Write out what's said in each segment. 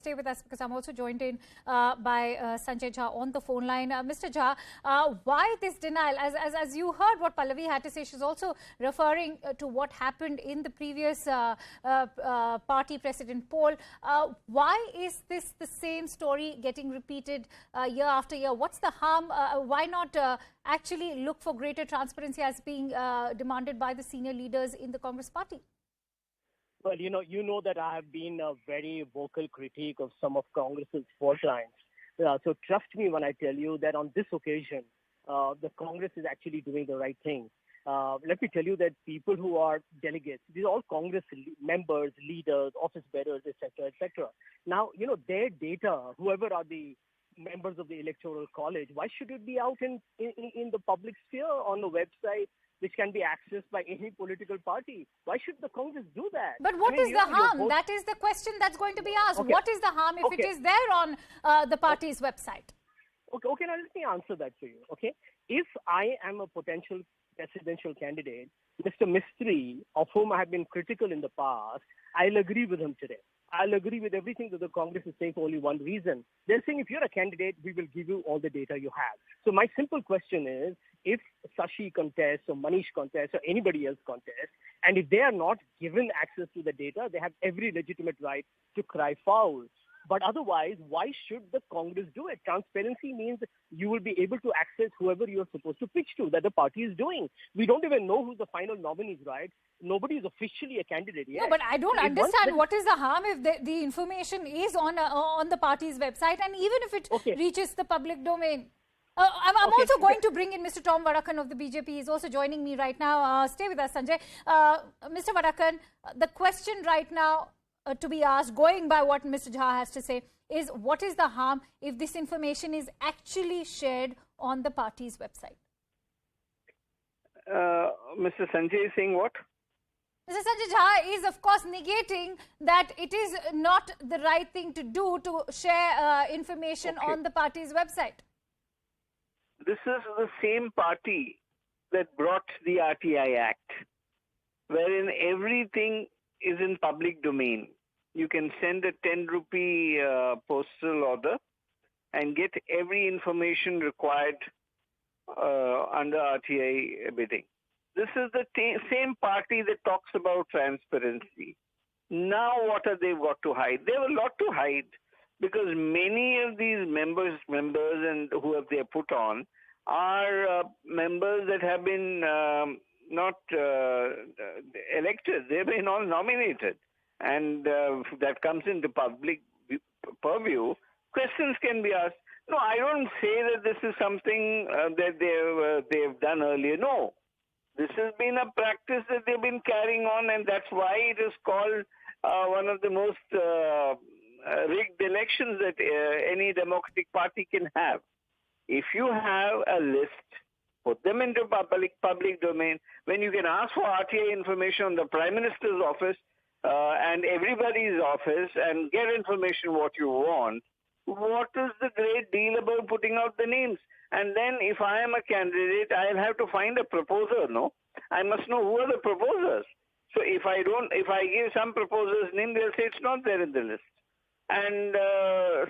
Stay with us because I'm also joined in by Sanjay Jha on the phone line. Mr. Jha, why this denial? As you heard what Pallavi had to say, she's also referring to what happened in the previous party president poll. Why is this the same story getting repeated year after year? What's the harm? Why not actually look for greater transparency as being demanded by the senior leaders in the Congress party? Well, you know that I have been a very vocal critique of some of Congress's fault lines. So trust me when I tell you that on this occasion, the Congress is actually doing the right thing. Let me tell you that people who are delegates, these are all Congress members, leaders, office bearers, etc., etc. Now, their data, whoever are the members of the Electoral College, why should it be out in the public sphere on the website, which can be accessed by any political party? Why should the Congress do that? But what is the harm? That is the question that's going to be asked. Okay. What is the harm if it is there on the party's website? Okay, now let me answer that for you. Okay, if I am a potential presidential candidate, Mr. Mistry, of whom I have been critical in the past, I'll agree with him today. I'll agree with everything that the Congress is saying for only one reason. They're saying if you're a candidate, we will give you all the data you have. So my simple question is, if Shashi contests or Manish contests or anybody else contests, and if they are not given access to the data, they have every legitimate right to cry foul. But otherwise, why should the Congress do it? Transparency means you will be able to access whoever you're supposed to pitch to, that the party is doing. We don't even know who the final nominee is, right? Nobody is officially a candidate yet. No, but I don't understand what is the harm if the information is on the party's website, and even if it reaches the public domain. I'm also going to bring in Mr. Tom Vadakkan of the BJP. He's also joining me right now. Stay with us, Sanjay. Mr. Vadakkan, the question right now to be asked, going by what Mr. Jha has to say, is what is the harm if this information is actually shared on the party's website? Mr. Sanjay is saying what? Mr. Sanjay Jha is, of course, negating that it is not the right thing to do to share information on the party's website. This is the same party that brought the RTI Act, wherein everything is in public domain. You can send a 10 rupee postal order and get every information required under RTI bidding. This is the same party that talks about transparency. Now what have they got to hide? They have a lot to hide, because many of these members and who have they put on are members that have been not elected. They've been all nominated. And that comes into public purview. Questions can be asked. No, I don't say that this is something that they've done earlier. No. This has been a practice that they've been carrying on, and that's why it is called one of the most rigged elections that any democratic party can have. If you have a list, put them into public domain, when you can ask for RTI information on the Prime Minister's office and everybody's office and get information what you want, what is the great deal about putting out the names? And then if I am a candidate, I'll have to find a proposer, no? I must know who are the proposers. So if I give some proposer's name, they'll say it's not there in the list, and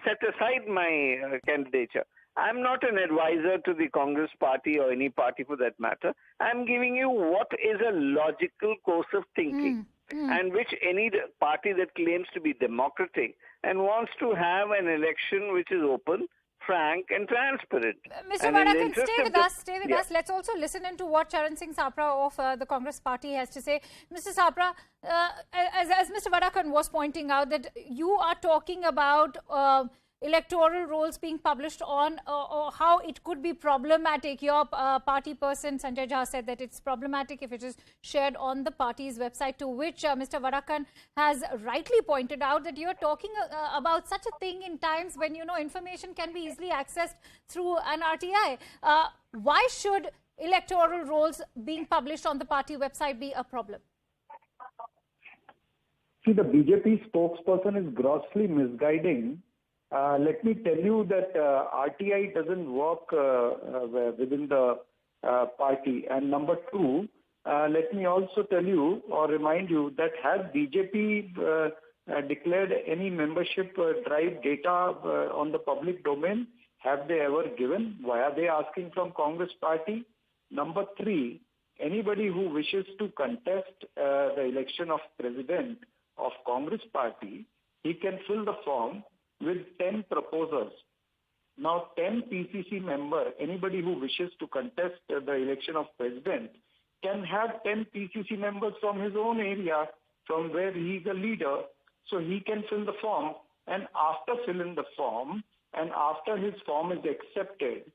set aside my candidature. I'm not an advisor to the Congress party or any party for that matter. I'm giving you what is a logical course of thinking, and which any party that claims to be democratic and wants to have an election which is open, frank and transparent. Mr. Vadakkan, stay with us. Let's also listen into what Charan Singh Sapra of the Congress party has to say. Mr. Sapra, as Mr. Vadakkan was pointing out, that you are talking about electoral rolls being published on or how it could be problematic. Your party person Sanjay Jha said that it's problematic if it is shared on the party's website, to which Mr. Vadakkan has rightly pointed out that you're talking about such a thing in times when information can be easily accessed through an RTI. Why should electoral rolls being published on the party website be a problem? See, the BJP spokesperson is grossly misguiding. Let me tell you that RTI doesn't work within the party. And number two, let me also tell you or remind you that has BJP declared any membership drive data on the public domain? Have they ever given? Why are they asking from Congress party? Number 3, anybody who wishes to contest the election of president of Congress party, he can fill the form with 10 proposers. Now 10 PCC member, anybody who wishes to contest the election of president can have 10 PCC members from his own area, from where he is a leader. So he can fill the form, and after filling the form and after his form is accepted,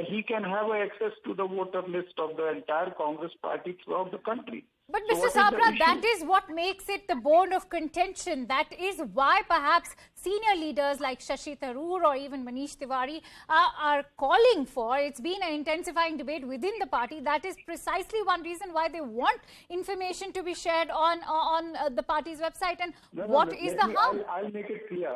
he can have access to the voter list of the entire Congress party throughout the country. But Mr. Sabra, that is what makes it the bone of contention. That is why perhaps senior leaders like Shashi Tharoor or even Manish Tiwari are calling for. It's been an intensifying debate within the party. That is precisely one reason why they want information to be shared on the party's website. And what is the harm? I'll make it clear.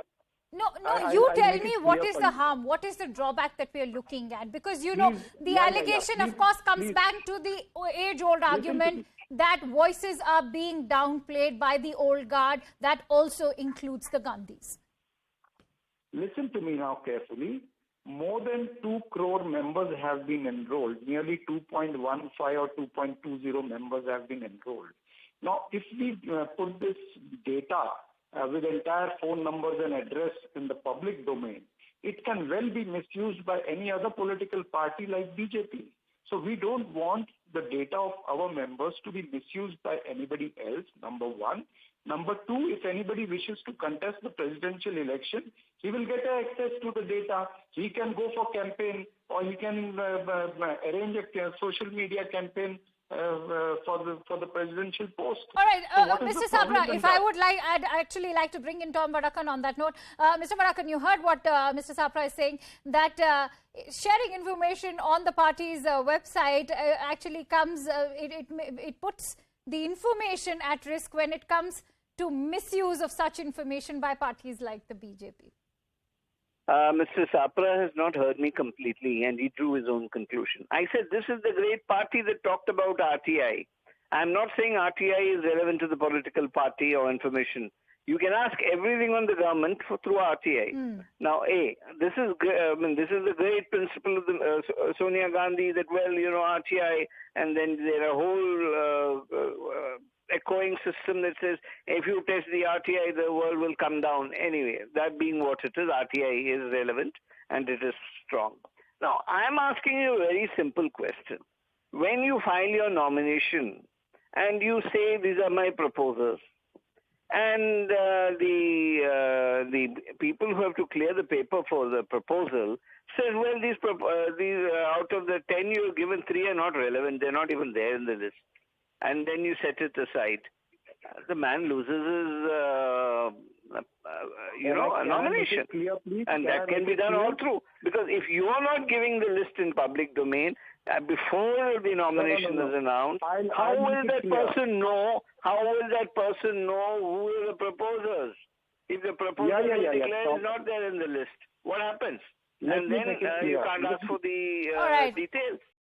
No, you tell me what is the harm, what is the drawback that we are looking at? Because, you know, the allegation, of course, comes back to the age-old argument that voices are being downplayed by the old guard. That also includes the Gandhis. Listen to me now carefully. More than 2 crore members have been enrolled. Nearly 2.15 or 2.20 members have been enrolled. Now, if we put this data with entire phone numbers and address in the public domain, it can well be misused by any other political party like BJP. So we don't want the data of our members to be misused by anybody else, number 1. Number 2, if anybody wishes to contest the presidential election, he will get access to the data. He can go for campaign, or he can arrange a social media campaign for the presidential post. All right, so Mr. Sabra, if I would like, I'd actually like to bring in Tom Vadakkan on that note. Mr. Vadakkan, you heard what Mr. Sabra is saying, that sharing information on the party's website actually comes, it puts the information at risk when it comes to misuse of such information by parties like the BJP. Mr. Sapra has not heard me completely, and he drew his own conclusion. I said this is the great party that talked about RTI. I'm not saying RTI is relevant to the political party or information. You can ask everything on the government through RTI. Now, this is the great principle of the, Sonia Gandhi, that, well, you know, RTI, and then there are a whole echoing system that says if you test the RTI, the world will come down. Anyway, that being what it is, RTI is relevant and it is strong. Now, I am asking you a very simple question. When you file your nomination and you say these are my proposals, and the people who have to clear the paper for the proposal says, well, these out of the 10 you have given, 3 are not relevant. They're not even there in the list. And then you set it aside. The man loses his, a nomination. Clear, and that can be done all through. Because if you are not giving the list in public domain before the nomination is announced, how will that person know? How will that person know who are the proposers? If the proposer is not there in the list, what happens? And then you can't ask for the details.